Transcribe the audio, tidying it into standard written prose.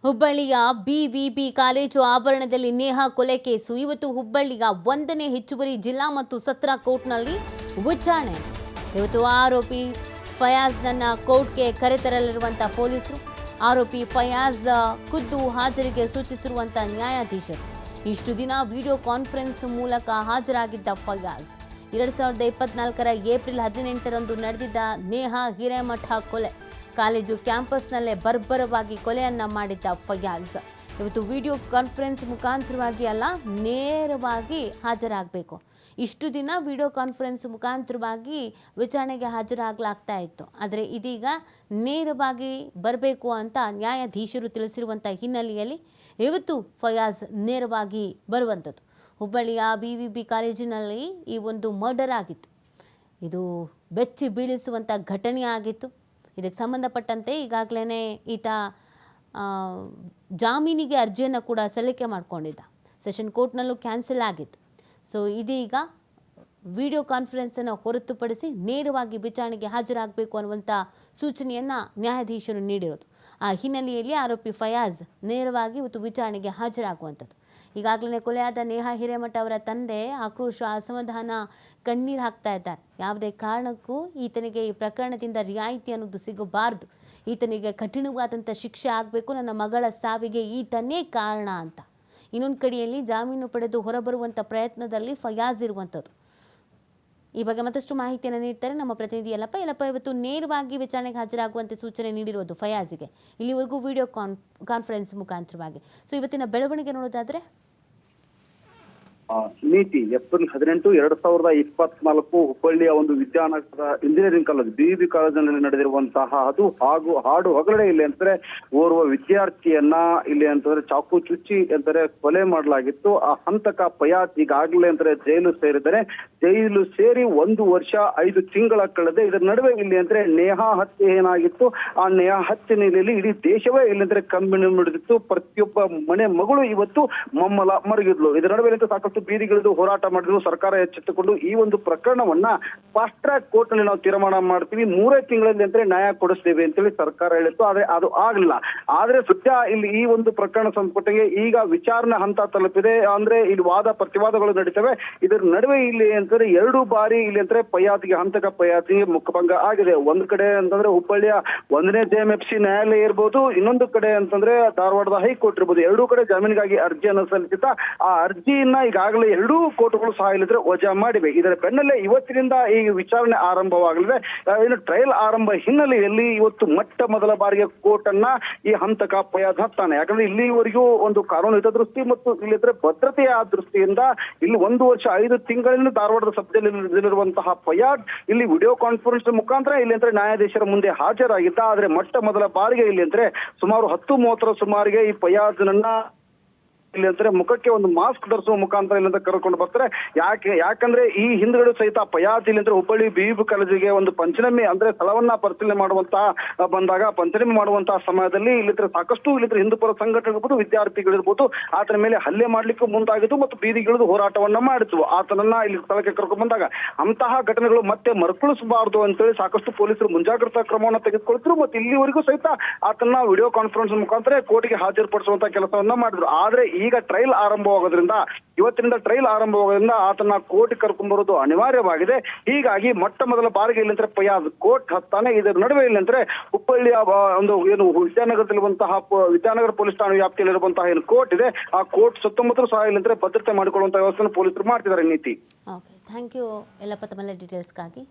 ಹುಬ್ಬಳ್ಳಿಯ BVB college ಆವರಣದಲ್ಲಿ ನೇಹಾ ಕೊಲೆ ಕೇಸು ಇವತ್ತು ಹುಬ್ಬಳ್ಳಿಯ 1ನೇ ಹೆಚ್ಚುವರಿ ಜಿಲ್ಲಾ ಮತ್ತು ಸತ್ರ ಕೋರ್ಟ್ನಲ್ಲಿ ವಿಚಾರಣೆ. ಇವತ್ತು ಆರೋಪಿ ಫಯಾಜ್ನನ್ನ ಕೋರ್ಟ್ಗೆ ಕರೆತರಲಿರುವಂಥ ಪೊಲೀಸರು, ಆರೋಪಿ ಫಯಾಜ್ ಖುದ್ದು ಹಾಜರಿಗೆ ಸೂಚಿಸಿರುವಂಥ ನ್ಯಾಯಾಧೀಶರು. ಇಷ್ಟು ದಿನ ವಿಡಿಯೋ ಕಾನ್ಫರೆನ್ಸ್ ಮೂಲಕ ಹಾಜರಾಗಿದ್ದ ಫಯಾಜ್ 2024ರ ಏಪ್ರಿಲ್ 18ರಂದು ನಡೆದಿದ್ದ ನೇಹಾ ಹಿರೇಮಠ ಕೊಲೆ ಕಾಲೇಜು ಕ್ಯಾಂಪಸ್ನಲ್ಲೇ ಬರ್ಬರವಾಗಿ ಕೊಲೆಯನ್ನ ಮಾಡಿದ್ದ ಫಯಾಜ್ ಇವತ್ತು ವಿಡಿಯೋ ಕಾನ್ಫರೆನ್ಸ್ ಮುಖಾಂತರವಾಗಿ ಅಲ್ಲ, ನೇರವಾಗಿ ಹಾಜರಾಗಬೇಕು. ಇಷ್ಟು ದಿನ ವಿಡಿಯೋ ಕಾನ್ಫರೆನ್ಸ್ ಮುಖಾಂತರವಾಗಿ ವಿಚಾರಣೆಗೆ ಹಾಜರಾಗಲಾಗ್ತಾ ಇತ್ತು. ಆದರೆ ಇದೀಗ ನೇರವಾಗಿ ಬರಬೇಕು ಅಂತ ನ್ಯಾಯಾಧೀಶರು ತಿಳಿಸಿರುವಂಥ ಹಿನ್ನೆಲೆಯಲ್ಲಿ ಇವತ್ತು ಫಯಾಜ್ ನೇರವಾಗಿ ಬರುವಂಥದ್ದು. ಹುಬ್ಬಳ್ಳಿಯ ಬಿವಿಬಿ ಕಾಲೇಜಿನಲ್ಲಿ ಈ ಒಂದು ಮರ್ಡರ್ ಆಗಿತ್ತು. ಇದು ಬೆಚ್ಚಿ ಬೀಳಿಸುವಂಥ ಘಟನೆ ಆಗಿತ್ತು. ಇದಕ್ಕೆ ಸಂಬಂಧಪಟ್ಟಂತೆ ಈಗಾಗಲೇ ಈತ ಜಾಮೀನಿಗೆ ಅರ್ಜಿಯನ್ನು ಕೂಡ ಸಲ್ಲಿಕೆ ಮಾಡಿಕೊಂಡಿದ್ದ. ಸೆಷನ್ ಕೋರ್ಟ್ನಲ್ಲೂ ಕ್ಯಾನ್ಸಲ್ ಆಗಿತ್ತು. ಸೊ ಇದೀಗ ವಿಡಿಯೋ ಕಾನ್ಫರೆನ್ಸನ್ನು ಹೊರತುಪಡಿಸಿ ನೇರವಾಗಿ ವಿಚಾರಣೆಗೆ ಹಾಜರಾಗಬೇಕು ಅನ್ನುವಂಥ ಸೂಚನೆಯನ್ನು ನ್ಯಾಯಾಧೀಶರು ನೀಡಿರೋದು. ಆ ಹಿನ್ನೆಲೆಯಲ್ಲಿ ಆರೋಪಿ ಫಯಾಜ್ ನೇರವಾಗಿ ಇವತ್ತು ವಿಚಾರಣೆಗೆ ಹಾಜರಾಗುವಂಥದ್ದು. ಈಗಾಗಲೇ ಕೊಲೆಯಾದ ನೇಹಾ ಹಿರೇಮಠ ಅವರ ತಂದೆ ಆಕ್ರೋಶ, ಅಸಮಾಧಾನ, ಕಣ್ಣೀರು ಹಾಕ್ತಾ ಇದ್ದಾರೆ. ಯಾವುದೇ ಕಾರಣಕ್ಕೂ ಈತನಿಗೆ ಈ ಪ್ರಕರಣದಿಂದ ರಿಯಾಯಿತಿ ಅನ್ನೋದು ಸಿಗಬಾರ್ದು, ಈತನಿಗೆ ಕಠಿಣವಾದಂಥ ಶಿಕ್ಷೆ ಆಗಬೇಕು, ನನ್ನ ಮಗಳ ಸಾವಿಗೆ ಈತನೇ ಕಾರಣ ಅಂತ. ಇನ್ನೊಂದು ಕಡೆಯಲ್ಲಿ ಜಾಮೀನು ಪಡೆದು ಹೊರಬರುವಂಥ ಪ್ರಯತ್ನದಲ್ಲಿ ಫಯಾಜ್ ಇರುವಂಥದ್ದು. ಈ ಬಗ್ಗೆ ಮತ್ತಷ್ಟು ಮಾಹಿತಿಯನ್ನು ನೀಡ್ತಾರೆ ನಮ್ಮ ಪ್ರತಿನಿಧಿ ಯಲ್ಲಪ್ಪ. ಇವತ್ತು ನೇರವಾಗಿ ವಿಚಾರಣೆಗೆ ಹಾಜರಾಗುವಂತೆ ಸೂಚನೆ ನೀಡಿರೋದು ಫಯಾಜ್ಗೆ, ಇಲ್ಲಿವರೆಗೂ ವಿಡಿಯೋ ಕಾನ್ಫರೆನ್ಸ್ ಮುಖಾಂತರವಾಗಿ. ಸೊ ಇವತ್ತಿನ ಬೆಳವಣಿಗೆ ನೋಡೋದಾದ್ರೆ ನೀತಿ ಏಪ್ರಿಲ್ 18, 2024 ಹುಬ್ಬಳ್ಳಿಯ ಒಂದು ವಿದ್ಯಾನಗರದ ಇಂಜಿನಿಯರಿಂಗ್ ಕಾಲೇಜ್ ಬಿವಿಬಿ ಕಾಲೇಜಿನಲ್ಲಿ ನಡೆದಿರುವಂತಹ ಹಾಡು ಹೊಗಲಡೆ ಇಲ್ಲಿ ಅಂತಂದ್ರೆ ಓರ್ವ ವಿದ್ಯಾರ್ಥಿಯನ್ನ ಇಲ್ಲಿ ಅಂತಂದ್ರೆ ಚಾಕು ಚುಚ್ಚಿ ಅಂತಾರೆ ಕೊಲೆ ಮಾಡಲಾಗಿತ್ತು. ಆ ಹಂತಕ ಫಯಾಜ್ ಈಗಾಗಲೇ ಅಂತಾರೆ ಜೈಲು ಸೇರಿದ್ದಾರೆ. ಜೈಲು ಸೇರಿ 1 ವರ್ಷ 5 ತಿಂಗಳ ಕಳೆದೆ. ಇದರ ನಡುವೆ ಇಲ್ಲಿ ಅಂದ್ರೆ ನೇಹಾ ಹತ್ಯೆ ಏನಾಗಿತ್ತು, ಆ ನೇಹಾ ಹತ್ಯೆ ನೆಲೆಯಲ್ಲಿ ಇಡೀ ದೇಶವೇ ಇಲ್ಲಿ ಅಂದ್ರೆ ಕಂಬಿನಿ ಮಿಡಿದಿತ್ತು. ಪ್ರತಿಯೊಬ್ಬ ಮನೆ ಮಗಳು ಇವತ್ತು ಮಮ್ಮಲ ಮರಗಿದ್ಲು. ಇದರ ನಡುವೆ ಸಾಕಷ್ಟು ಬೀದಿಗಿಳಿದು ಹೋರಾಟ ಮಾಡಿದ್ರು. ಸರ್ಕಾರ ಎಚ್ಚೆತ್ತುಕೊಂಡು ಈ ಒಂದು ಪ್ರಕರಣವನ್ನ ಫಾಸ್ಟ್ ಟ್ರ್ಯಾಕ್ ಕೋರ್ಟ್ ನಲ್ಲಿ ನಾವು ತೀರ್ಮಾನ ಮಾಡ್ತೀವಿ, 3 ತಿಂಗಳಲ್ಲಿ ಅಂದ್ರೆ ನ್ಯಾಯ ಕೊಡಿಸ್ತೇವೆ ಅಂತೇಳಿ ಸರ್ಕಾರ ಹೇಳಿತ್ತು. ಆದ್ರೆ ಅದು ಆಗ್ಲಿಲ್ಲ. ಆದ್ರೆ ಸದ್ಯ ಇಲ್ಲಿ ಈ ಒಂದು ಪ್ರಕರಣ ಸಂಬಂಧಪಟ್ಟಿಗೆ ಈಗ ವಿಚಾರಣೆ ಹಂತ ತಲುಪಿದೆ. ಅಂದ್ರೆ ಇಲ್ಲಿ ವಾದ ಪ್ರತಿವಾದಗಳು ನಡೀತವೆ. ಇದರ ನಡುವೆ ಇಲ್ಲಿ ಅಂತಂದ್ರೆ 2 ಬಾರಿ ಇಲ್ಲಿ ಅಂದ್ರೆ ಫಯಾಜ್ಗೆ ಹಂತಕ ಫಯಾಜ್ಗೆ ಮುಖಭಂಗ ಆಗಿದೆ. ಒಂದ್ ಕಡೆ ಅಂತಂದ್ರೆ ಹುಬ್ಬಳ್ಳಿಯ 1ನೇ JMFC ನ್ಯಾಯಾಲಯ ಇರ್ಬೋದು, ಇನ್ನೊಂದು ಕಡೆ ಅಂತಂದ್ರೆ ಧಾರವಾಡದ ಹೈಕೋರ್ಟ್ ಇರ್ಬೋದು. 2 ಕಡೆ ಜಾಮೀನಿಗಾಗಿ ಅರ್ಜಿಯನ್ನು ಸಲ್ಲಿಸಿದ್ದ. ಆ ಅರ್ಜಿಯನ್ನ ಈಗಾಗಲೇ 2 ಕೋರ್ಟ್ಗಳು ಸಹ ಇಲ್ಲಿದ್ರೆ ವಜಾ ಮಾಡಿವೆ. ಇದರ ಬೆನ್ನಲ್ಲೇ ಇವತ್ತಿನಿಂದ ಈ ವಿಚಾರಣೆ ಆರಂಭವಾಗಲಿದೆ. ಏನು ಟ್ರಯಲ್ ಆರಂಭ ಹಿನ್ನೆಲೆಯಲ್ಲಿ ಇವತ್ತು ಮೊಟ್ಟ ಮೊದಲ ಬಾರಿಗೆ ಕೋರ್ಟ್ ಅನ್ನ ಈ ಹಂತಕ ಫಯಾಜ್ ಹತ್ತಾನೆ. ಯಾಕಂದ್ರೆ ಇಲ್ಲಿವರೆಗೂ ಒಂದು ಕಾನೂನು ಹಿತದೃಷ್ಟಿ ಮತ್ತು ಇಲ್ಲಿದ್ರೆ ಭದ್ರತೆಯ ದೃಷ್ಟಿಯಿಂದ ಇಲ್ಲಿ 1 ವರ್ಷ 5 ತಿಂಗಳಿಂದ ಧಾರವಾಡದ ಸಭೆಯಲ್ಲಿರುವಂತಹ ಫಯಾಜ್ ಇಲ್ಲಿ ವಿಡಿಯೋ ಕಾನ್ಫರೆನ್ಸ್ ಮುಖಾಂತರ ಇಲ್ಲಿ ಅಂದ್ರೆ ನ್ಯಾಯಾಧೀಶರ ಮುಂದೆ ಹಾಜರಾಗಿದ್ದ. ಆದ್ರೆ ಮೊಟ್ಟ ಮೊದಲ ಬಾರಿಗೆ ಇಲ್ಲಿ ಅಂದ್ರೆ ಸುಮಾರು 10:30 ಸುಮಾರಿಗೆ ಈ ಫಯಾಜ್ನನ್ನ ಇಲ್ಲಿ ಅಂದ್ರೆ ಮುಖಕ್ಕೆ ಒಂದು ಮಾಸ್ಕ್ ಧರಿಸುವ ಮುಖಾಂತರ ಇಲ್ಲಿಂದ ಕರ್ಕೊಂಡು ಬರ್ತಾರೆ. ಯಾಕಂದ್ರೆ ಈ ಹಿಂದ್ಗಡೆ ಸಹಿತ ಫಯಾಜ್ ಇಲ್ಲಿ ಅಂದ್ರೆ ಹುಬ್ಬಳ್ಳಿ ಬಿವಿಬಿ ಕಾಲೇಜಿಗೆ ಒಂದು ಪಂಚನಮಿ ಅಂದ್ರೆ ಸ್ಥಳವನ್ನ ಪರಿಶೀಲನೆ ಮಾಡುವಂತಹ ಬಂದಾಗ ಪಂಚನಮಿ ಮಾಡುವಂತಹ ಸಮಯದಲ್ಲಿ ಇಲ್ಲಿದ್ರೆ ಸಾಕಷ್ಟು ಇಲ್ಲಿದ್ರೆ ಹಿಂದೂಪರ ಸಂಘಟನೆಗಳು ವಿದ್ಯಾರ್ಥಿಗಳಿರ್ಬೋದು ಆತನ ಮೇಲೆ ಹಲ್ಲೆ ಮಾಡ್ಲಿಕ್ಕೆ ಮುಂದಾಗಿದ್ದು ಮತ್ತು ಬೀದಿಗಿಳಿದು ಹೋರಾಟವನ್ನ ಮಾಡಿದ್ವು. ಆತನನ್ನ ಇಲ್ಲಿ ಸ್ಥಳಕ್ಕೆ ಕರ್ಕೊಂಡು ಬಂದಾಗ ಅಂತಹ ಘಟನೆಗಳು ಮತ್ತೆ ಮರುಕಳಿಸಬಾರದು ಅಂತೇಳಿ ಸಾಕಷ್ಟು ಪೊಲೀಸರು ಮುಂಜಾಗ್ರತಾ ಕ್ರಮವನ್ನು ತೆಗೆದುಕೊಳ್ತಿದ್ರು. ಮತ್ತು ಇಲ್ಲಿವರೆಗೂ ಸಹಿತ ಆತನ ವಿಡಿಯೋ ಕಾನ್ಫರೆನ್ಸ್ ಮುಖಾಂತರ ಕೋರ್ಟ್ಗೆ ಹಾಜರುಪಡಿಸುವಂತಹ ಕೆಲಸವನ್ನ ಮಾಡಿದ್ರು. ಆದ್ರೆ ಈಗ ಟ್ರಯಲ್ ಆರಂಭವಾಗೋದ್ರಿಂದ ಇವತ್ತಿನಿಂದ ಟ್ರಯಲ್ ಆರಂಭವಾಗೋದ್ರಿಂದ ಆತನ ಕೋರ್ಟ್ ಕರ್ಕೊಂಡ್ ಬರೋದು ಅನಿವಾರ್ಯವಾಗಿದೆ. ಹೀಗಾಗಿ ಮೊಟ್ಟ ಮೊದಲ ಬಾರಿಗೆ ಇಲ್ಲಂದ್ರೆ ಫಯಾಜ್ ಕೋರ್ಟ್ ಹತ್ತಾನೆ. ಇದರ ನಡುವೆ ಇಲ್ಲಂದ್ರೆ ಹುಬ್ಬಳ್ಳಿಯ ಒಂದು ಏನು ವಿದ್ಯಾನಗರ ಪೊಲೀಸ್ ಠಾಣೆ ವ್ಯಾಪ್ತಿಯಲ್ಲಿರುವಂತಹ ಏನು ಕೋರ್ಟ್ ಇದೆ, ಆ ಕೋರ್ಟ್ ಸುತ್ತಮುತ್ತಲೂ ಸಹ ಇಲ್ಲಂದ್ರೆ ಭದ್ರತೆ ಮಾಡಿಕೊಳ್ಳುವಂತಹ ವ್ಯವಸ್ಥೆಯನ್ನು ಪೊಲೀಸರು ಮಾಡ್ತಿದ್ದಾರೆ. ನೀತಿ ಓಕೆ, ಥ್ಯಾಂಕ್ ಯು ಯಲ್ಲಪ್ಪ ತಮ್ಮ ಡೀಟೇಲ್ಸ್ಗಾಗಿ.